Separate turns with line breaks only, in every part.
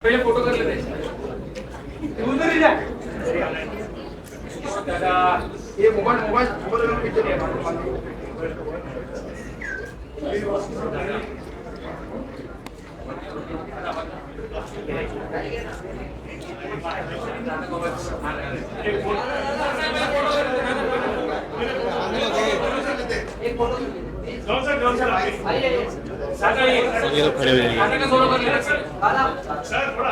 पहले फोटो कर लेते हैं उधर ही जा दादा ये मोबाइल में पिक्चर है एक फोटो सर आइए
ये लोग खड़े हुए हैं।
दादा का सोलो कर लेना सर थोड़ा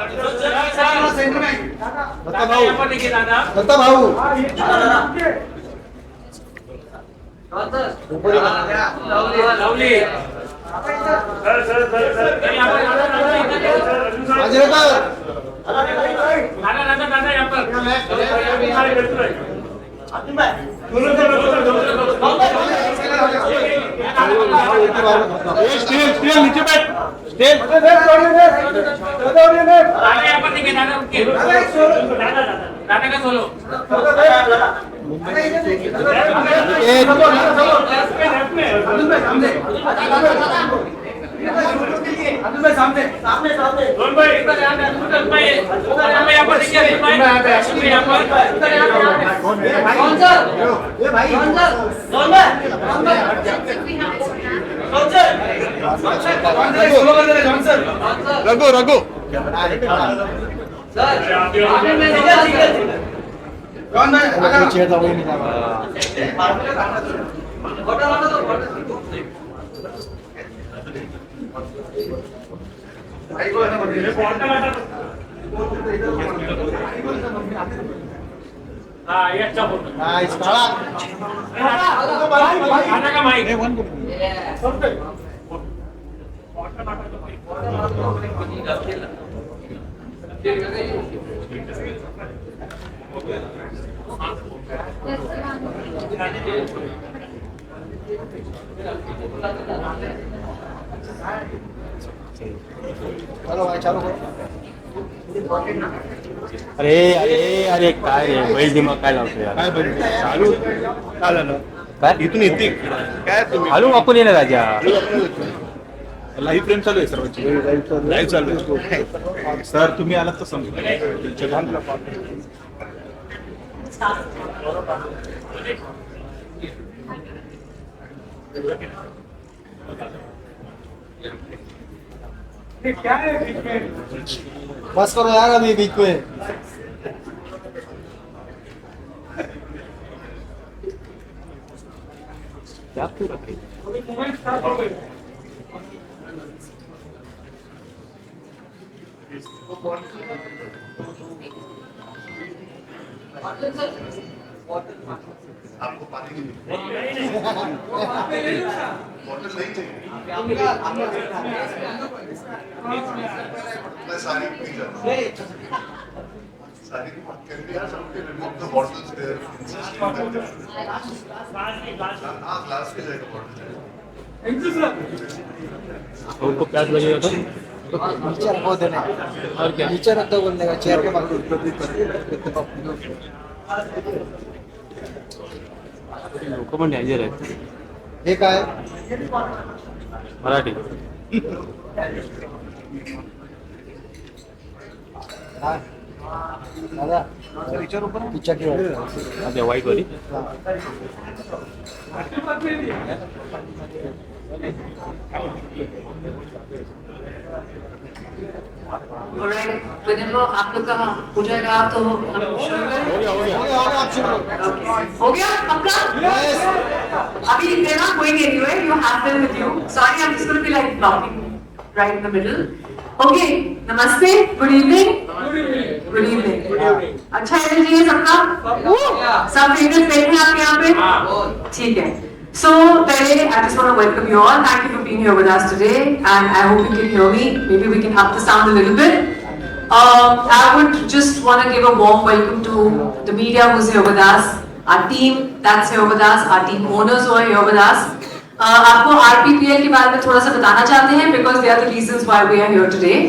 सेंटर में
दत्ता भाऊ
ऊपर देखिए दादा
दत्ता भाऊ
लवली सर यहाँ पर दादा यहाँ पर
स्टेल नीचे बैठ स्टेल
दादा यहाँ पर देखिए दादा उनके दादा का सोलो सामने यहाँ पर देखिए यहाँ पर
रघु रघु
हाँ ये अच्छा फोटो
नाइस काला
दादा का माइक
चलो भाई चालू करो अरे अरे अरे काय रे बैल दिमाग काय लावतो यार काय बैल चालू काय झालं काय इथून येते काय तुम्ही हॅलो आपण येणार राजा लाईव्ह फ्रेम चालू आहे सर्वांची लाईव्ह चालू आहे सर तुम्ही आलात तर समजा
क्या है बीच में
बस करो यार अभी बीच में क्या पूरा
मोबाइल स्टार्ट हो गई
आपको पानी की बॉटल नहीं चाहिए मैं सारी पी जाता हूँ सारी can we have somebody remove the bottles there हाँ ग्लास की जगह बॉटल
थैंक यू सर
उनको प्याज लगेगा तो
नीचे रखो देने
और क्या
नीचे रख दो बोलने का चेयर के पास
लोक पण डेंजर आहेत
हे काय
मराठी
हा दादा विचार ऊपर पिक्चर की
अच्छा वाईट वाली
आप लोग का हो जाएगा तो
हो गया आप शुरू
हो गया आपका अभी they're not going anywhere you have them with you sorry I'm just going to be like blocking right in the middle okay namaste good evening अच्छा एनर्जी है सबका सब फेवरेट बैठे हैं आपके यहाँ पे ठीक है So, पहले I just want to welcome you all. Thank you for being here with us today, and I hope you can hear me. Maybe we can up the sound a little bit. I would just want to give a warm welcome to the media who's here with us, our team that's here with us, our team owners who are here with us. आपको RPPL के बारे में थोड़ा सा बताना चाहते हैं because they are the reasons why we are here today,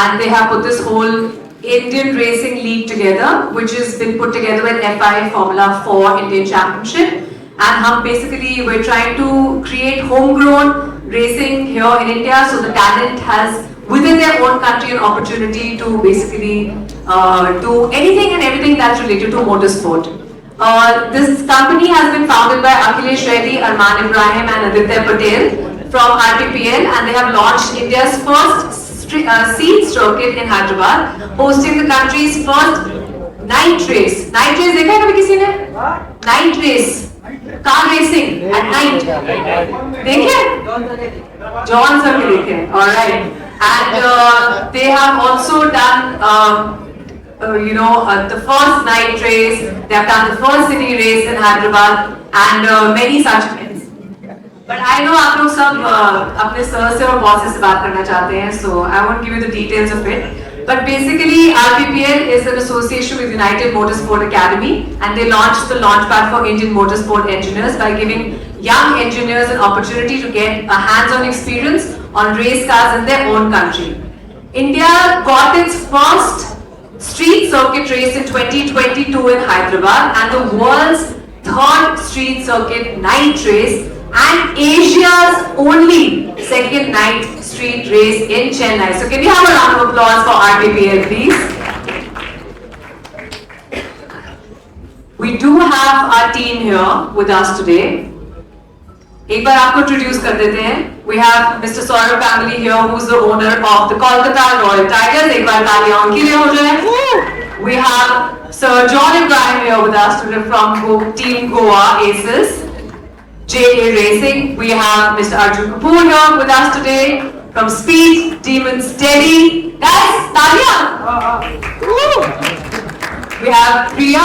and they have put this whole Indian Racing League together, which has been put together with FI Formula 4 Indian Championship. And basically we're trying to create homegrown racing here in India, so the talent has within their own country an opportunity to basically do anything and everything that's related to motorsport. This company has been founded by Akhilesh Reddy, Arman Ibrahim and Aditya Patel from RTPL, and they have launched India's first seed circuit in Hyderabad, hosting the country's first night race. Night race देखा है कभी किसी ने? Night race, car racing at night. देखे? John sir के देखे. All right. And they have also done, the first night race. They have done the first city race in Hyderabad, and many such events. But I know आप लोग सब अपने sir से और bosses से बात करना चाहते हैं, so I won't give you the details of it. But basically, RPPL is an association with United Motorsport Academy, and they launched the launchpad for Indian motorsport engineers by giving young engineers an opportunity to get a hands-on experience on race cars in their own country. India got its first street circuit race in 2022 in Hyderabad, and the world's third street circuit night race, and Asia's only second night street race in Chennai. So can we have a round of applause for RPPL, please? We do have our team here with us today. एक बार आपको introduce कर देते हैं. We have Mr. Saurav Ganguly here, who's the owner of the Kolkata Royal Tigers. एक बार तालियां उनके लिए हो जाए. We have Sir John Ibrahim here with us today from Team Goa Aces. JA Racing. We have Mr. Arjun Kapoor here with us today from Speed, Demon Steady. Guys, Talia! We have Priya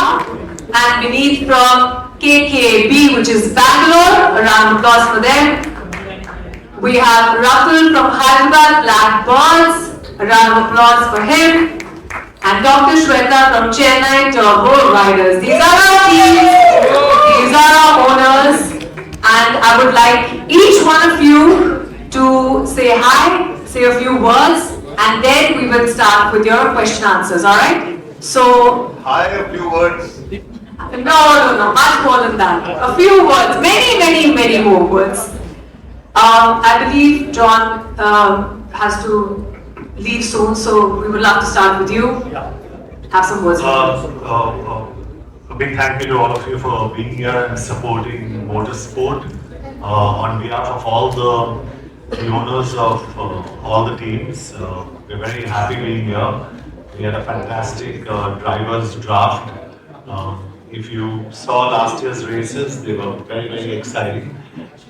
and Vineet from KKB, which is Bangalore. A round of applause for them. We have Rahul from Hyderabad Blackbirds. A round of applause for him. And Dr. Shweta from Chennai Turbo Riders. These are our teams. These are our owners. And I would like each one of you to say hi, say a few words, and then we will start with your question answers, alright? So...
Hi, a few words.
No, much more than that. A few words, many more words. I believe John has to leave soon, so we would love to start with you. Have some words.
A big thank you to all of you for being here and supporting motorsport. On behalf of all the owners of all the teams, we're very happy being here. We had a fantastic drivers draft. If you saw last year's races, they were very exciting,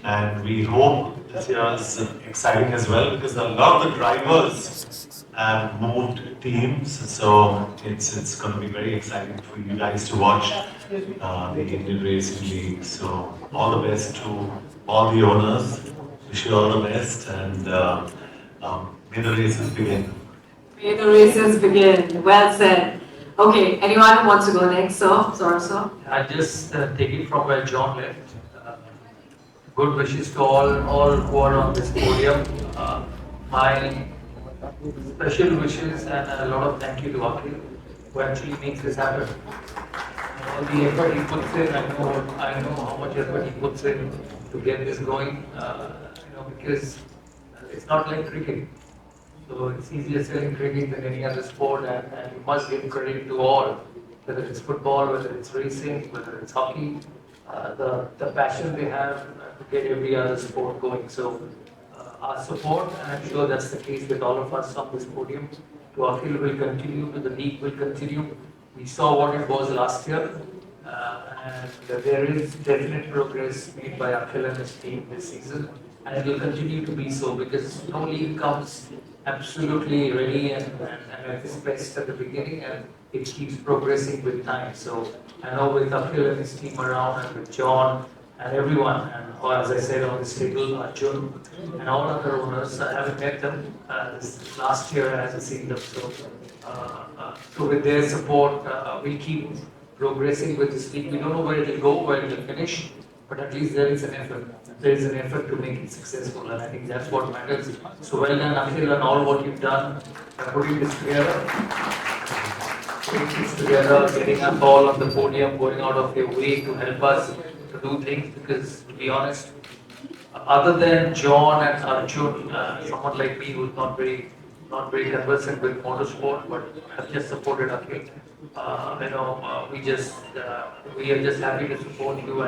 and we hope this year is exciting as well, because a lot of the drivers have moved teams, so it's going to be very exciting for you guys to watch the Indian Racing League. So all the best to all the owners. Wish you all the best, and may the races begin.
May the races begin. Well said. Okay, anyone who wants to go next? Sir?
I just take it from where John left. Good wishes to all who are on this podium. My special wishes and a lot of thank you to Akhil, who actually makes this happen. All the effort he puts in, I know how much effort he puts in to get this going. Because it's not like cricket. So it's easier selling cricket than any other sport, and you must give credit to all, whether it's football, whether it's racing, whether it's hockey, the passion they have to get every other sport going. So our support, and I'm sure that's the case with all of us on this podium, to Akhil will continue, to the league will continue. We saw what it was last year, and there is definite progress made by Akhil and his team this season, and it will continue to be so, because no league comes absolutely ready and at its best at the beginning, and it keeps progressing with time. So I know with Akhil and his team around, and with John and everyone, and as I said on this table, Arjun and all other owners, I haven't met them this last year, I haven't seen them. So with their support, we keep progressing with this league. We don't know where it will go, where it will finish, but at least there is an effort. There is an effort to make it successful, and I think that's what matters. So well done, Akhil, and all what you've done, putting this together, getting us all on the podium, going out of your way to help us to do things, because to be honest, other than John and Arjun, someone like me who's not very not very conversant with motorsport, but have just supported Akhil. We are just happy to support you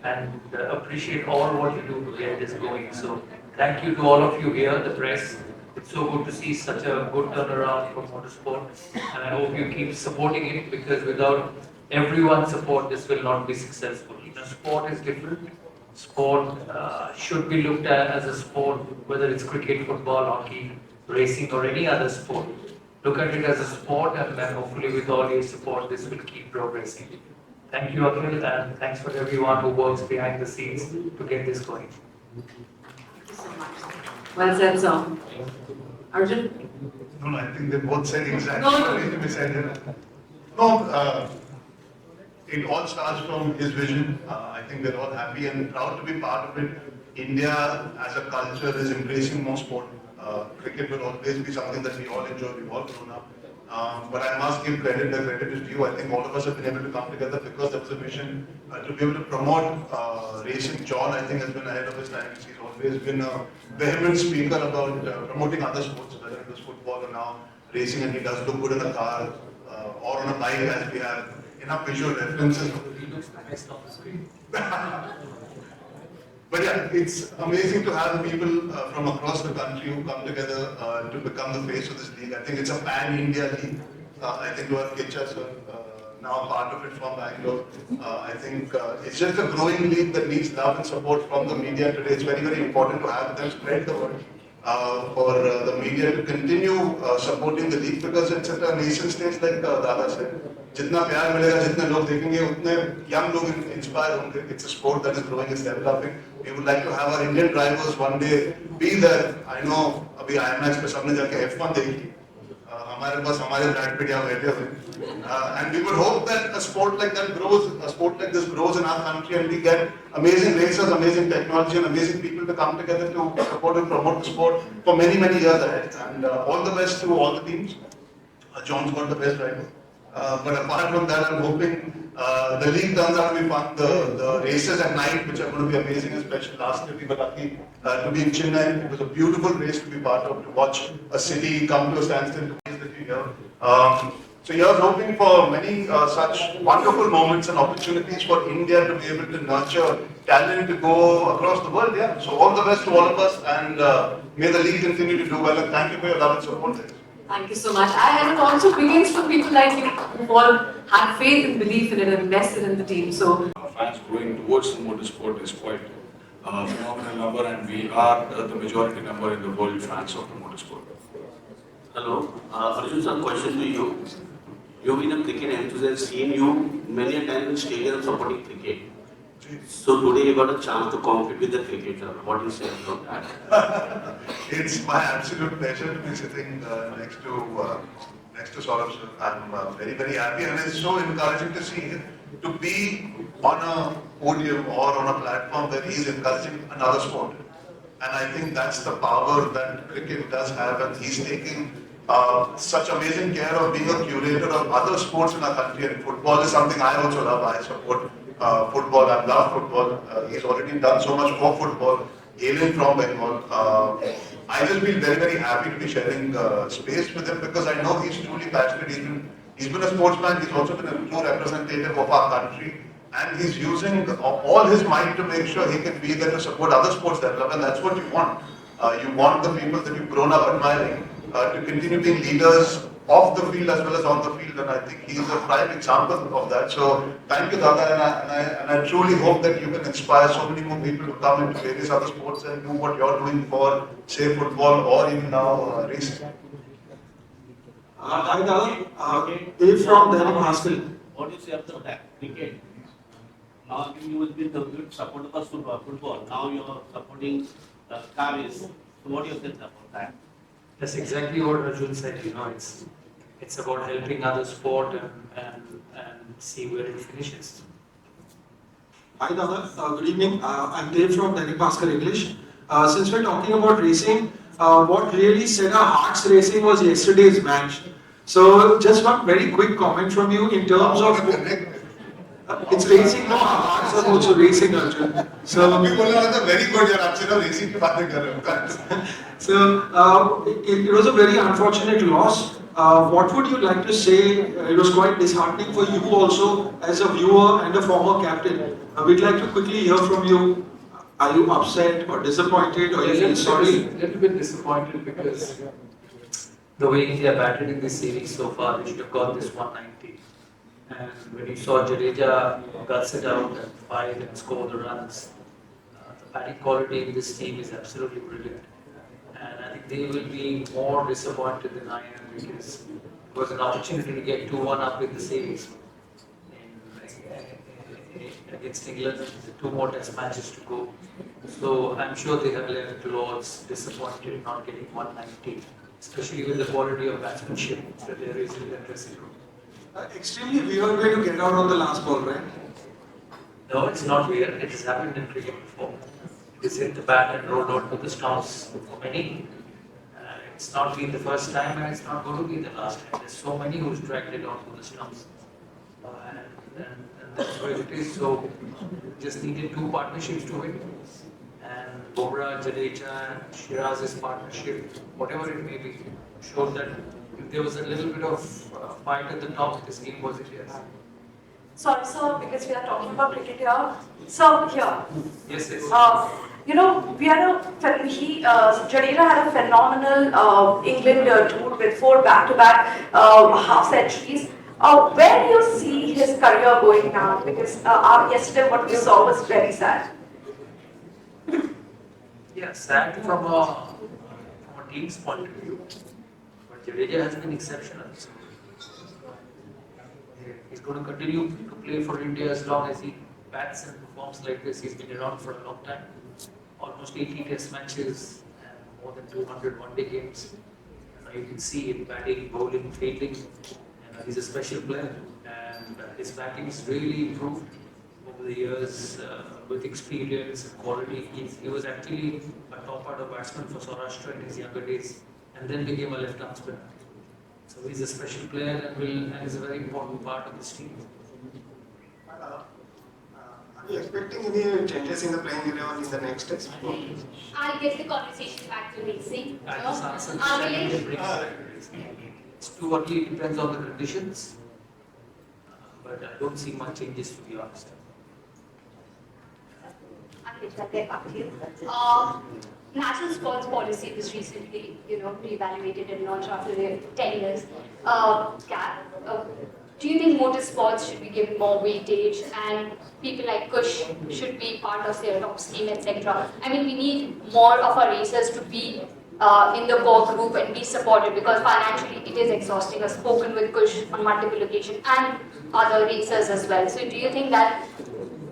and appreciate all what you do to get this going. So thank you to all of you here, the press. It's so good to see such a good turnaround for motorsport, and I hope you keep supporting it, because without everyone's support, this will not be successful. Sport is different. Sport should be looked at as a sport, whether it's cricket, football, hockey, racing, or any other sport. Look at it as a sport, and then hopefully with all your support, this will keep progressing. Thank you, Akhil, and thanks for everyone who works behind the scenes to get this going.
Thank you so much. Well said, sir. Arjun?
No, I think they both said exactly
No,
what needs to be said here. No, it all starts from his vision. I think we're all happy and proud to be part of it. India as a culture is embracing more sport. Cricket will always be something that we all enjoy, we've all grown up. But I must give credit where credit is due. I think all of us have been able to come together because there was a vision to be able to promote racing. John, I think, has been ahead of his time. He's always been a vehement speaker about promoting other sports, whether it was football or now racing, and he does look good in a car or on a bike, as we have enough visual references.
He looks nice on the screen.
But yeah, it's amazing to have people from across the country who come together to become the face of this league. I think it's a pan-India league. I think you have Kichcha, now part of it from Bangalore. I think it's just a growing league that needs love and support from the media today. It's very, very important to have them spread the word for the media to continue supporting the league, because it's at a nation stage, like Dada said. जितना प्यार मिलेगा, जितने लोग देखेंगे, उतने young लोग inspire होंगे. It's a sport that is growing, it's developing. We would like to have our Indian drivers one day be there. I know अभी IMAX पे सबने जाके F1 देखी. हमारे पास हमारे ब्रांड पे यहाँ बैठे हुए. And we would hope that a sport like that grows, a sport like this grows in our country, and we get amazing racers, amazing technology, and amazing people to come together to support and promote the sport for many, many years ahead. And all the best to all the teams. John's got the best driver. But apart from that, I'm hoping the league turns out to be fun. The races at night, which are going to be amazing, especially last year we were lucky to be in Chennai. It was a beautiful race to be part of, to watch a city come to a standstill. So you're hoping for many such wonderful moments and opportunities for India to be able to nurture talent to go across the world. Yeah. So all the best to all of us, and may the league continue to do well. And thank you for your love and support.
Thank you so much. And it also begins from people like you who all had faith and belief in it and invested in the team. So
fans growing towards the motorsport is quite a phenomenal number, and we are the majority number in the world fans of the motorsport.
Hello, Arjun, some question to you. You've been a cricket enthusiast, seen you many a time in stadium supporting cricket. So today you got a chance to compete with the cricketer. What do you say about that?
It's my absolute pleasure to be sitting next to Sourav. I'm very, very happy, and it's so encouraging to see him to be on a podium or on a platform where he's encouraging another sport. And I think that's the power that cricket does have, and he's taking such amazing care of being a curator of other sports in our country. And football is something I also love. I support football. I love football. He's already done so much for football. Hailing from Bengal, I just feel very, very happy to be sharing space with him, because I know he's truly passionate. He's been a sportsman. He's also been a true representative of our country, and he's using all his might to make sure he can be there to support other sports development. And that's what you want. You want the people that you've grown up admiring to continue being leaders off the field as well as on the field, and I think he's a prime example of that. So thank you, Dada, and I truly hope that you can inspire so many more people to come into various other sports and do what you're doing for, say, football or even now racing.
Hi, Dada. Dave from Dainik Bhaskar.
What do you say about that? Cricket. Now you will be the good supporter of football. Now you are supporting the car race. So what do you think about that?
That's exactly what Arjun said. It's about helping other sport and see where it finishes.
Hi, Dada. Good evening. I'm Dave from Dainik Bhaskar English. Since we're talking about racing, what really set our hearts racing was yesterday's match. So just one very quick comment from you in terms of... It's racing, no, our hearts are also racing, Arjun. So,
अभी बोलना था very good यार आपसे ना racing की बातें कर रहे हो.
So, it was a very unfortunate loss. What would you like to say? It was quite disheartening for you also as a viewer and a former captain. We'd like to quickly hear from you. Are you upset or disappointed or you feel sorry?
A little bit disappointed because the way India batted in this series so far, they should have got this 190. And when you saw Jadeja guts it out and fight and score the runs, the batting quality in this team is absolutely brilliant. And I think they will be more disappointed than I am because it was an opportunity to get 2-1 up in the series. Against England, 2 more test matches to go. So I'm sure they have left Lords disappointed not getting 190, especially with the quality of batsmanship that there is in the dressing room.
Extremely weird way to get out on the last ball, right?
No, it's not weird. It has happened in cricket before. It is hit the bat and rolled out to the stumps for many. It's not been the first time and it's not going to be the last time. There's so many who's dragged it onto the stumps. And that's where it is. So just needed 2 partnerships to win. And Bumrah, Jadeja, Shiraz's partnership, whatever it may be, showed that if there was a little bit of fight at the top, this game was India's.
Sorry, sir, because we are talking about cricket here. So here.
Yes, yes.
You know, Jadeja had a phenomenal England tour with 4 back-to-back half centuries. Where do you see his career going now? Because yesterday what we saw was very sad.
Yeah, sad from a team's point of view. But Jadeja has been exceptional. So he's going to continue to play for India as long as he bats and performs like this. He's been around for a long time. Almost 80 test matches and more than 200 one-day games. You can see in batting, bowling, fielding. He's a special player and his batting has really improved over the years with experience and quality. He was actually a top order batsman for Saurashtra in his younger days and then became a left-arm spinner. So he's a special player and is a very important part of this team.
Are you expecting any changes in the playing 11 in the next test?
I'll get the conversation back to racing.
I just answered the question. It's too early, it depends on the conditions. But I don't see much changes, to be honest.
I'll get back to you. National sports policy was recently, reevaluated and launched after the 10 years gap. Do you think motorsports should be given more weightage and people like Kush should be part of their top scheme, etc.? I mean, we need more of our racers to be in the core group and be supported because financially it is exhausting. I've spoken with Kush on multiple occasions and other racers as well. So do you think that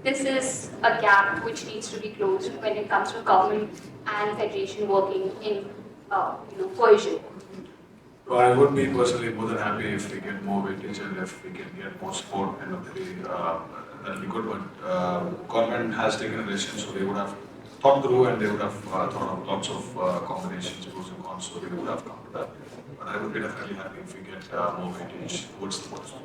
this is a gap which needs to be closed when it comes to government and federation working in cohesion?
Well, I would be personally more than happy if we get more weightage and if we can get more support end of the day. That'll be good, but government has taken a decision, so they would have thought through and they would have thought of lots of combinations, pros and cons, so they would have come to that. But I would be definitely happy if we get more weightage towards the motorsport.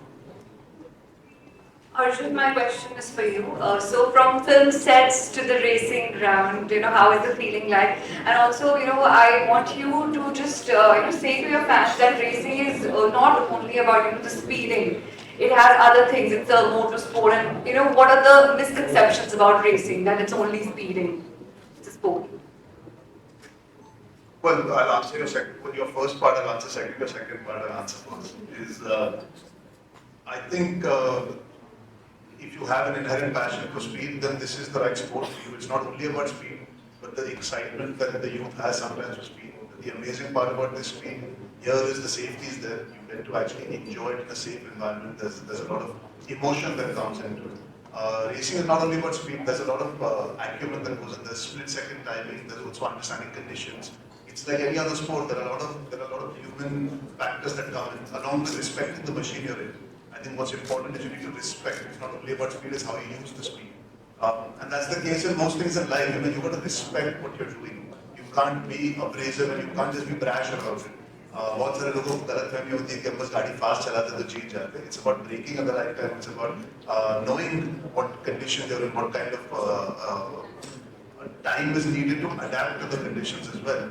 Arjun, my question is for you. So from film sets to the racing ground, how is the feeling like? And also, I want you to just, say to your fans that racing is not only about, the speeding. It has other things. It's a motorsport, and what are the misconceptions about racing? That it's only speeding. It's a sport.
Well, I'll answer your first part. I'll answer your second part. I'll answer first. I think. If you have an inherent passion for speed, then this is the right sport for you. It's not only about speed, but the excitement that the youth has sometimes for speed. The amazing part about this speed here is the safety is there. You get to actually enjoy it in a safe environment. There's a lot of emotion that comes into it. Racing is not only about speed. There's a lot of acumen that goes in. There's split-second timing. There's also understanding conditions. It's like any other sport. There are a lot of human factors that come in, along with respecting the machine you're in. I think what's important is you need to respect. It's not only about speed, it's how you use the speed. And that's the case in most things in life. You've got to respect what you're doing. You can't be abrasive and you can't just be brash about it. बहुत सारे लोगों को गलतफहमी होती है कि हम बस गाड़ी फास्ट चलाते तो जीत जाते हैं. It's about braking at the right time. It's about knowing what conditions you're in, what kind of time is needed to adapt to the conditions as well.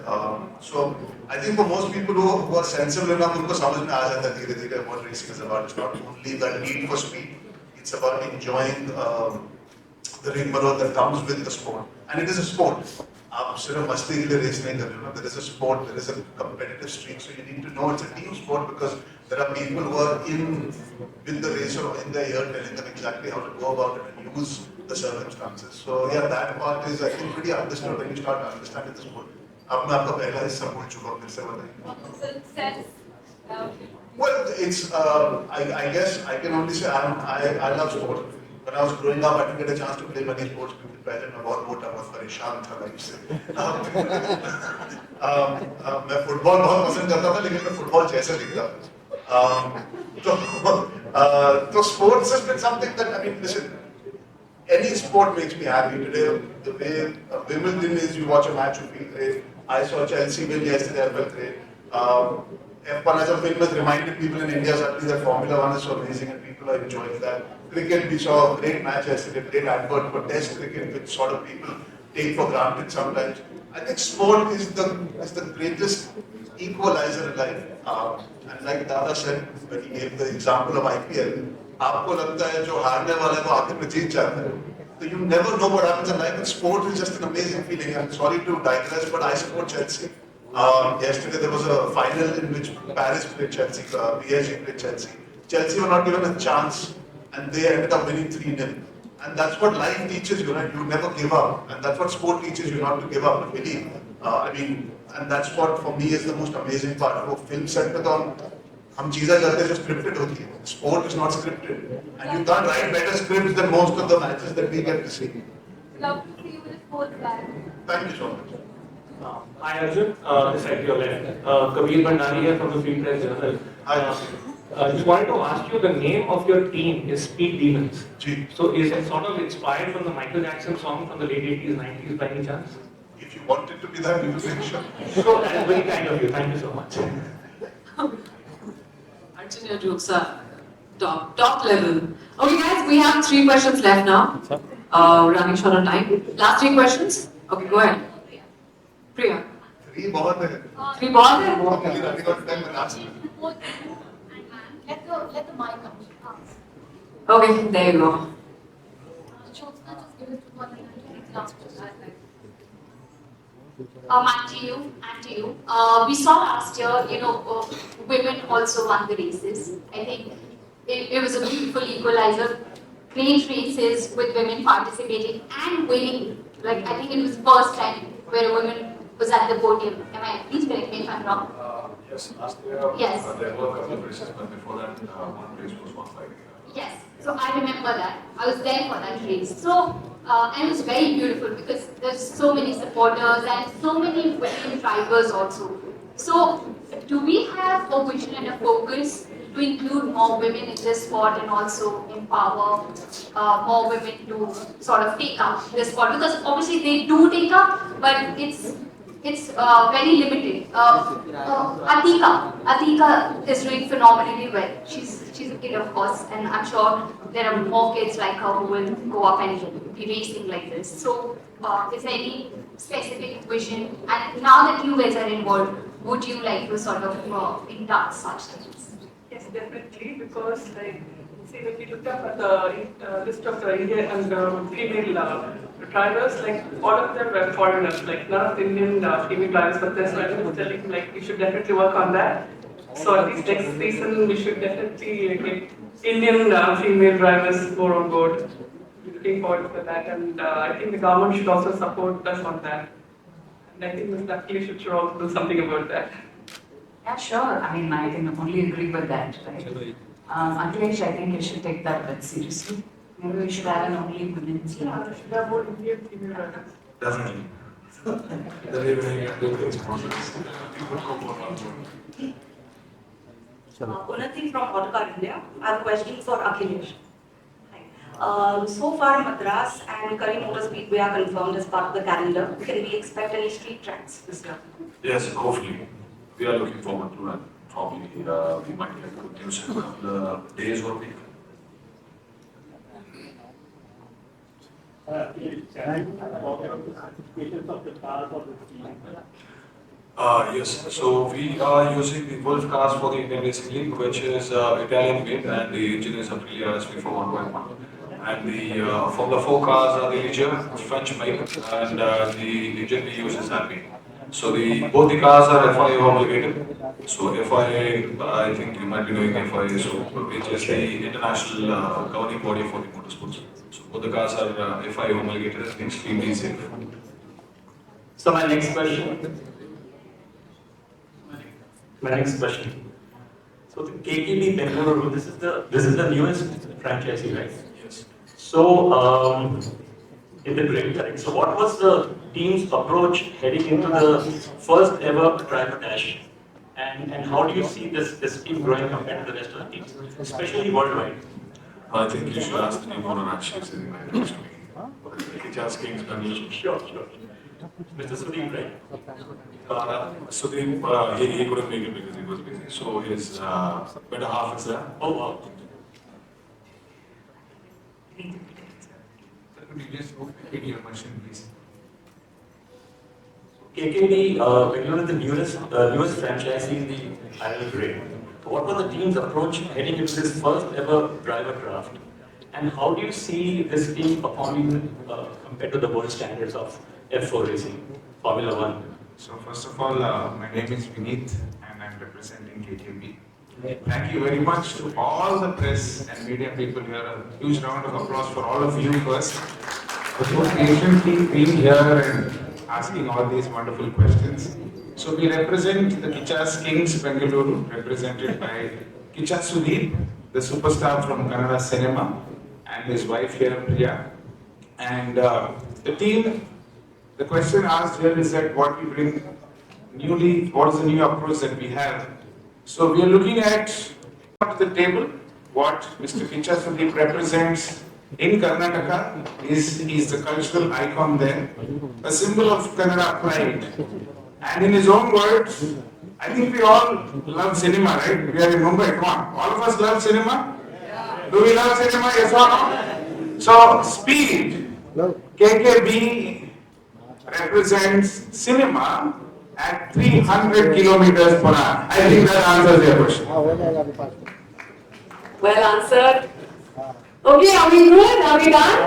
So I think for most people who are sensible enough, उनको समझ में आ जाता है धीरे-धीरे what racing is about. It's not only the need for speed. It's about enjoying the rigmarole that comes with the sport. And it is a sport. आप सिर्फ मस्ती के लिए रेस नहीं कर रहे हो. There is a sport, there is a competitive streak, so you need to know it's a team sport because there are people who are with the racer or in the air telling them exactly how to go about it and use the circumstances. So yeah, that part is I think pretty understood when you start understanding the sport. अब मैं आपका पहला हिस्सा बोल चुका हूँ, फिर से बताइए. Well, it's I guess I can only say I love sport. When I was growing up, I didn't get a chance to play many sports because पहले मैं बहुत मोटा बहुत परेशान था लाइफ से. मैं फुटबॉल बहुत पसंद करता था लेकिन मैं फुटबॉल जैसा दिखता था. तो sports has been something that I mean listen, any sport makes me happy. Today the way Wimbledon is, you watch a match, you feel great. I saw Chelsea win yesterday, I felt great. F1 as a film has reminded people in India suddenly that Formula 1 is so amazing and people are enjoying that. Cricket, we saw a great match yesterday, great advert for Test cricket, which sort of people take for granted sometimes. I think sport is the greatest equalizer in life. And like Dada said when he gave the example of IPL, आपको लगता है जो हारने वाला है वो आखिर में जीत जाता है. So you never know what happens in life, and sport is just an amazing feeling. I'm sorry to digress, but I support Chelsea. Yesterday there was a final in which Paris played Chelsea, PSG played Chelsea. Chelsea were not given a chance and they ended up winning 3-0. And that's what life teaches you, right? You never give up. And that's what sport teaches you, not to give up, to believe. I mean, and that's what for me is the most amazing part. वो film set पे तो हम चीज़ें करते हैं जो scripted होती है. Sport is not scripted. And you can't write better scripts than most of the matches that we get to see.
Love to see you with a sports bag.
Thank you so much.
Hi Arjun, this side to your left. Kabir Bhandari here from the Free Press Journal.
Hi.
Just wanted to ask you, the name of your team is Speed Demons.
Ji.
So is it sort of inspired from the Michael Jackson song from the late 80s, 90s by any chance?
If you want it to be that, we will make sure.
So that's very kind of you. Thank you so much.
Arjun, your jokes are top level. Okay guys, we have 3 questions left now. Running short on time. Last 3 questions? Okay, go ahead. Priya.
3 बहुत है.
3 बहुत है?
Only running out of time and last.
Let the mic come.
Okay, there you go.
Jyotsna, just give it to one example. And to you. We saw last year, women also won the races. I think it was a beautiful equalizer. Great races with women participating and winning. Like I think it was the first time where a woman was at the podium. Please correct me if I'm wrong.
Yes, last year
Yes.
there were a couple of races, but before that, one race was won by.
Yes, so I remember that. I was there for that race. So, and it was very beautiful because there's so many supporters and so many women drivers also. So, do we have a vision and a focus to include more women in this sport and also empower more women to sort of take up this sport? Because obviously they do take up, but it's very limited. Atika is doing phenomenally well. She's a kid, of course, and I'm sure there are more kids like her who will go up and be racing like this. So, is there any specific vision? And now that you guys are involved, would you like to sort of induct such things?
Yes, definitely, because like, see, when we looked up at the list of the Indian and female drivers, like all of them were foreigners, like none of the Indian female drivers, but there's like telling like we should definitely work on that. So at least next season we should definitely get Indian female drivers more on board. Looking forward to that, and I think the government should also support us on that. And I think Ms. Luckily should also do something about that.
Yeah, sure. I mean, I can only agree with that, right? Akhilesh, I think you should take that bit seriously. Maybe we should have an only women's team.
Yeah, we should have more Indian female drivers.
Definitely. The way we can do things process. People come for one.
Unnati from Autocar India. I have a question for Akhilesh. So far, Madras and Curry Motor Speedway are confirmed as part of the calendar. Can we expect any street tracks this year?
Yes, hopefully. we are looking forward to, and probably we might get good news in a couple of days or week. Yes, so we are using the Wolf cars for the Indian Racing League, which is Italian made, and the engine is Aprilia RSV for 1.1. And from the 4 cars are the Ligier, French made, and the engine we use is Alpine. So both the cars are FIA homologated. So FIA, I think you might be knowing FIA, so which is the international governing body for the motorsports. So both the cars are FIA homologated and extremely safe.
So my next question. So the KKB Bengaluru, this is the newest franchisee, right?
Yes.
So in the grid, correct? So what was the team's approach heading into the first ever driver dash? And how do you see this team growing compared to the rest of the teams, especially worldwide?
I think you should ask the new owner actually sitting right next to me. Kichcha Kings Bengaluru.
Sure. Mr. Sudeep, right?
Sudeep, he couldn't make it because he was busy. So his better half is there.
Oh wow.
Could you just repeat your question, please?
KKB Bengaluru is the newest franchisee in the Ireland grid. What was the team's approach heading into this first ever driver draft? And how do you see this team performing compared to the world standards of F4 racing, Formula 1?
So first of all, my name is Vineet and I'm representing KKB. Thank you very much to all the press and media people here. A huge round of applause for all of you first. For so patiently being here and asking all these wonderful questions. So we represent the Kichcha Kings Bengaluru, represented by Kichcha Sudeep, the superstar from Kannada cinema, and his wife here, Priya. And the team, the question asked here is that what we bring newly, what is the new approach that we have? So we are looking at the table, what Mr. Kichcha Sudeep represents in Karnataka is the cultural icon there, a symbol of Kannada pride. And in his own words, I think we all love cinema, right? We are in Mumbai, come on. All of us love cinema? Do we love cinema, yes or no? So, speed. KKB represents cinema at 300 kilometers per hour. I think that answers your question.
Well answered. Okay, are we good? Are we done?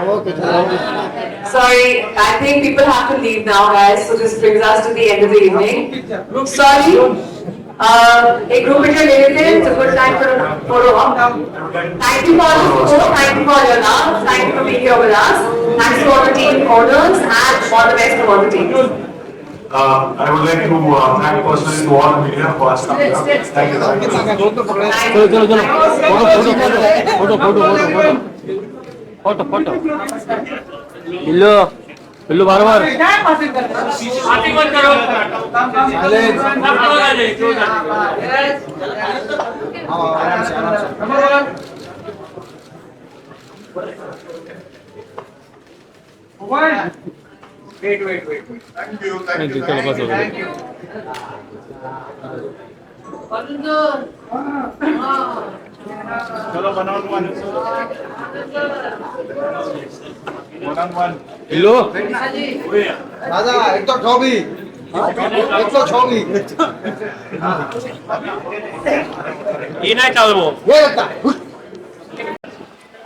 Sorry, I think people have to leave now, guys. So this brings us to the end of the evening. Sorry. A group picture ले लेते हैं. It's a good time for a photo op. Thank you for all the support. Thank you for your love. Thank you for being here with us. Thanks to all the team owners and all the best to all the teams.
I would like to thank personally to all the media for us coming up. Thank you.
पिल्लू बार
Wait. Thank you.
चलो one on one hello
दादा एक तो छौगी
ये नहीं चल वो
ये लगता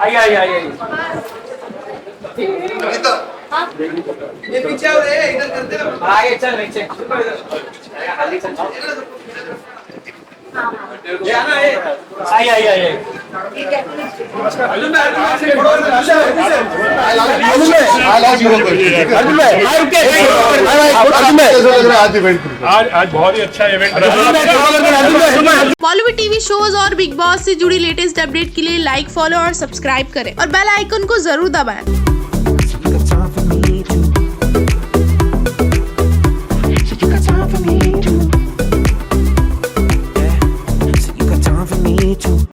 आई
ये पीछे आओ रे इधर करते हैं आगे चल नीचे ये आना है
आई
आज बहुत ही अच्छा इवेंट रहा।
बॉलीवुड टीवी शोज और बिग बॉस से जुड़ी लेटेस्ट अपडेट के लिए लाइक, फॉलो और सब्सक्राइब करें और बेल आइकन को जरूर दबाएं।